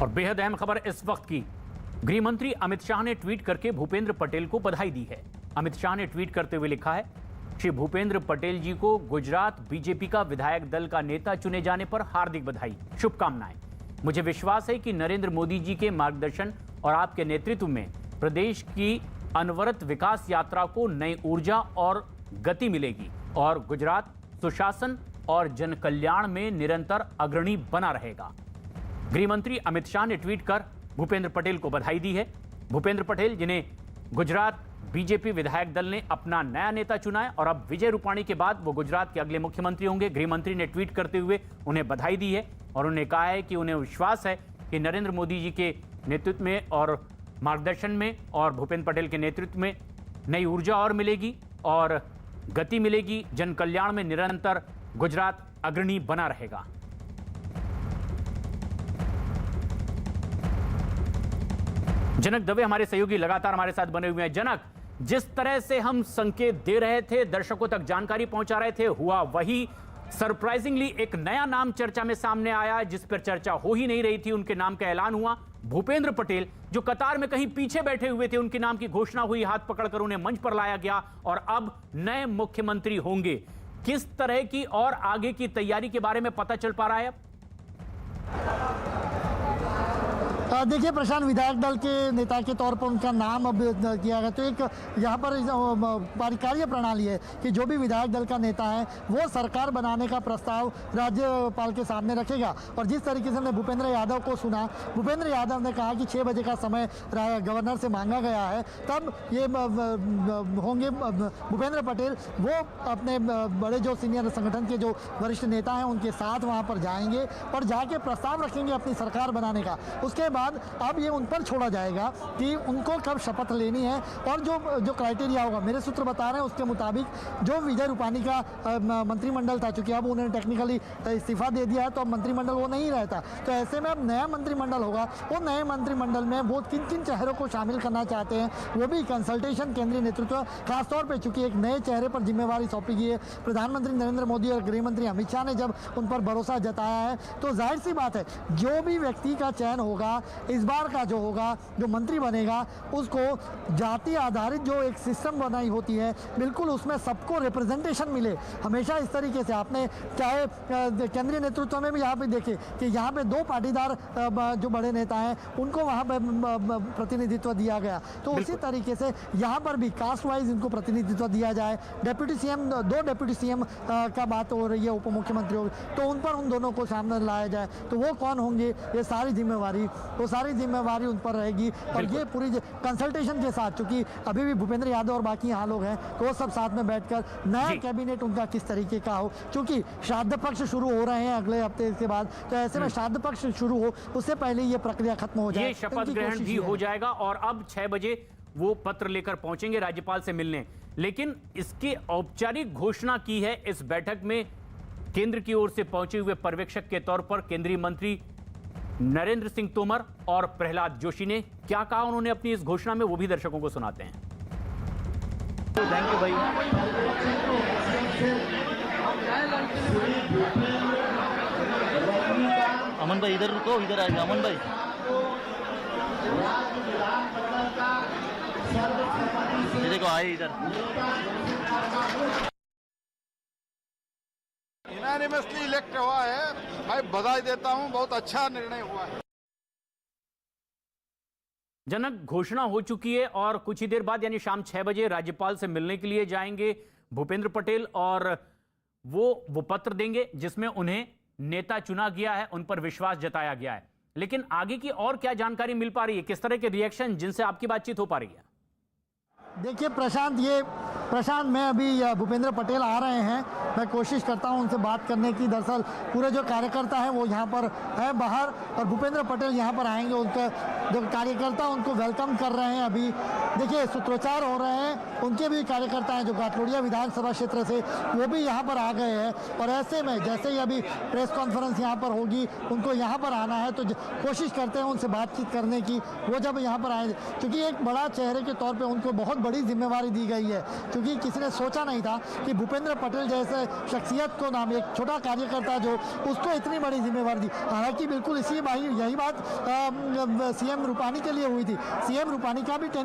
और बेहद अहम खबर इस वक्त की। गृह मंत्री अमित शाह ने ट्वीट करके भूपेंद्र पटेल को बधाई दी है। अमित शाह ने ट्वीट करते हुए लिखा है, श्री भूपेंद्र पटेल जी को गुजरात बीजेपी का विधायक दल का नेता चुने जाने पर हार्दिक बधाई, शुभकामनाएं। मुझे विश्वास है कि नरेंद्र मोदी जी के मार्गदर्शन और आपके नेतृत्व में प्रदेश की अनवरत विकास यात्रा को नई ऊर्जा और गति मिलेगी और गुजरात सुशासन और जन कल्याण में निरंतर अग्रणी बना रहेगा। गृह मंत्री अमित शाह ने ट्वीट कर भूपेंद्र पटेल को बधाई दी है। भूपेंद्र पटेल, जिन्हें गुजरात बीजेपी विधायक दल ने अपना नया नेता चुना है और अब विजय रूपाणी के बाद वो गुजरात के अगले मुख्यमंत्री होंगे। गृह मंत्री ने ट्वीट करते हुए उन्हें बधाई दी है और उन्हें कहा है कि उन्हें विश्वास है कि नरेंद्र मोदी जी के नेतृत्व में और मार्गदर्शन में और भूपेंद्र पटेल के नेतृत्व में नई ऊर्जा और मिलेगी और गति मिलेगी। जन कल्याण में निरंतर गुजरात अग्रणी बना रहेगा। जनक दवे हमारे सहयोगी लगातार हमारे साथ बने हुए हैं। जनक, जिस तरह से हम संकेत दे रहे थे, दर्शकों तक जानकारी पहुंचा रहे थे, हुआ वही। सरप्राइजिंगली एक नया नाम चर्चा में सामने आया जिस पर चर्चा हो ही नहीं रही थी, उनके नाम का ऐलान हुआ। भूपेंद्र पटेल, जो कतार में कहीं पीछे बैठे हुए थे, उनके नाम की घोषणा हुई, हाथ पकड़कर उन्हें मंच पर लाया गया और अब नए मुख्यमंत्री होंगे। किस तरह की और आगे की तैयारी के बारे में पता चल पा रहा है अब? देखिए प्रशांत, विधायक दल के नेता के तौर पर उनका नाम अब किया गया, तो एक यहाँ पर कार्य प्रणाली है कि जो भी विधायक दल का नेता है वो सरकार बनाने का प्रस्ताव राज्यपाल के सामने रखेगा। और जिस तरीके से हमने भूपेंद्र यादव को सुना, भूपेंद्र यादव ने कहा कि 6 बजे का समय गवर्नर से मांगा गया है, तब ये होंगे भूपेंद्र पटेल। वो अपने बड़े जो सीनियर संगठन के जो वरिष्ठ नेता हैं उनके साथ वहाँ पर जाएंगे और जाके प्रस्ताव रखेंगे अपनी सरकार बनाने का। उसके बाद अब ये उन पर छोड़ा जाएगा कि उनको कब शपथ लेनी है और जो क्राइटेरिया होगा। मेरे सूत्र बता रहे हैं उसके मुताबिक जो विजय रूपाणी का मंत्रिमंडल था, चूंकि अब उन्होंने टेक्निकली इस्तीफा दे दिया है तो अब मंत्रिमंडल वो नहीं रहता, तो ऐसे में अब नया मंत्रिमंडल होगा। वो नए मंत्रिमंडल में वो किन किन चेहरों को शामिल करना चाहते हैं, वो भी कंसल्टेशन केंद्रीय नेतृत्व, खासतौर पर चूंकि एक नए चेहरे पर जिम्मेवारी सौंपी गई है। प्रधानमंत्री नरेंद्र मोदी और गृह मंत्री अमित शाह ने जब उन पर भरोसा जताया है, तो जाहिर सी बात है जो भी व्यक्ति का चयन होगा इस बार का, जो होगा, जो मंत्री बनेगा, उसको जाति आधारित जो एक सिस्टम बनाई होती है, बिल्कुल उसमें सबको रिप्रेजेंटेशन मिले। हमेशा इस तरीके से आपने चाहे केंद्रीय नेतृत्व में भी यहाँ पे देखे कि यहाँ पे 2 पाटीदार जो बड़े नेता हैं उनको वहाँ पे प्रतिनिधित्व दिया गया, तो उसी तरीके से यहाँ पर भी कास्ट वाइज इनको प्रतिनिधित्व दिया जाए। डेप्यूटी सीएम, 2 डेप्यूटी सीएम का बात हो रही है, उप मुख्यमंत्री होगी, तो उन पर उन दोनों को सामने लाया जाए। तो वो कौन होंगे, ये सारी जिम्मेवारी उन पर रहेगी। और ये पूरी कंसल्टेशन के साथ, चूंकि अभी भी भूपेंद्र यादव और बाकी यहाँ लोग हैं, तो वो सब साथ में बैठकर नया कैबिनेट उनका किस तरीके का हो, क्योंकि श्राद्ध पक्ष शुरू हो रहे हैं अगले हफ्ते के बाद, तो ऐसे में श्राद्ध पक्ष शुरू हो उससे पहले ये प्रक्रिया खत्म हो जाए, ये शपथ ग्रहण भी हो जाएगा और अब 6 बजे वो पत्र लेकर पहुंचेंगे राज्यपाल से मिलने। लेकिन इसकी औपचारिक घोषणा की है इस बैठक में केंद्र की ओर से पहुंचे हुए पर्यवेक्षक के तौर पर केंद्रीय मंत्री नरेंद्र सिंह तोमर और प्रहलाद जोशी ने। क्या कहा उन्होंने अपनी इस घोषणा में, वो भी दर्शकों को सुनाते हैं। थैंक यू भाई। अमन भाई इधर रुको, इधर आएगा अमन भाई। ये देखो आए इधर। यूनानिमसली इलेक्ट हुआ है, मैं बधाई देता हूं, बहुत अच्छा निर्णय हुआ है। जनक, घोषणा हो चुकी है और कुछ ही देर बाद यानी शाम 6 बजे राज्यपाल से मिलने के लिए जाएंगे भूपेंद्र पटेल और वो पत्र देंगे जिसमें उन्हें नेता चुना गया है, उन पर विश्वास जताया गया है। लेकिन आगे की और क्या जानकारी मिल पा रही है, किस तरह के रिएक्शन जिनसे आपकी बातचीत हो पा रही है? देखिए प्रशांत, मैं अभी भूपेंद्र पटेल आ रहे हैं, मैं कोशिश करता हूं उनसे बात करने की। दरअसल पूरे जो कार्यकर्ता हैं वो यहाँ पर है बाहर, और भूपेंद्र पटेल यहाँ पर आएंगे, उनका जो कार्यकर्ता उनको वेलकम कर रहे हैं। अभी देखिए सूत्रोच्चार हो रहे हैं, उनके भी कार्यकर्ता हैं जो गाटलोड़िया विधानसभा क्षेत्र से, वो भी यहाँ पर आ गए हैं। और ऐसे में जैसे ही अभी प्रेस कॉन्फ्रेंस यहाँ पर होगी, उनको यहाँ पर आना है, तो कोशिश करते हैं उनसे बातचीत करने की। वो जब यहाँ पर आए, क्योंकि एक बड़ा चेहरे के तौर पर उनको बहुत बड़ी जिम्मेवारी दी गई है, क्योंकि किसी ने सोचा नहीं था कि भूपेंद्र पटेल जैसे शख्सियत को नाम, एक छोटा कार्यकर्ता जो, उसको इतनी बड़ी जिम्मेवारी दी। हालांकि बिल्कुल यही बात सीएम रूपानी के लिए हुई थी। सीएम रूपानी का भी टेन्योर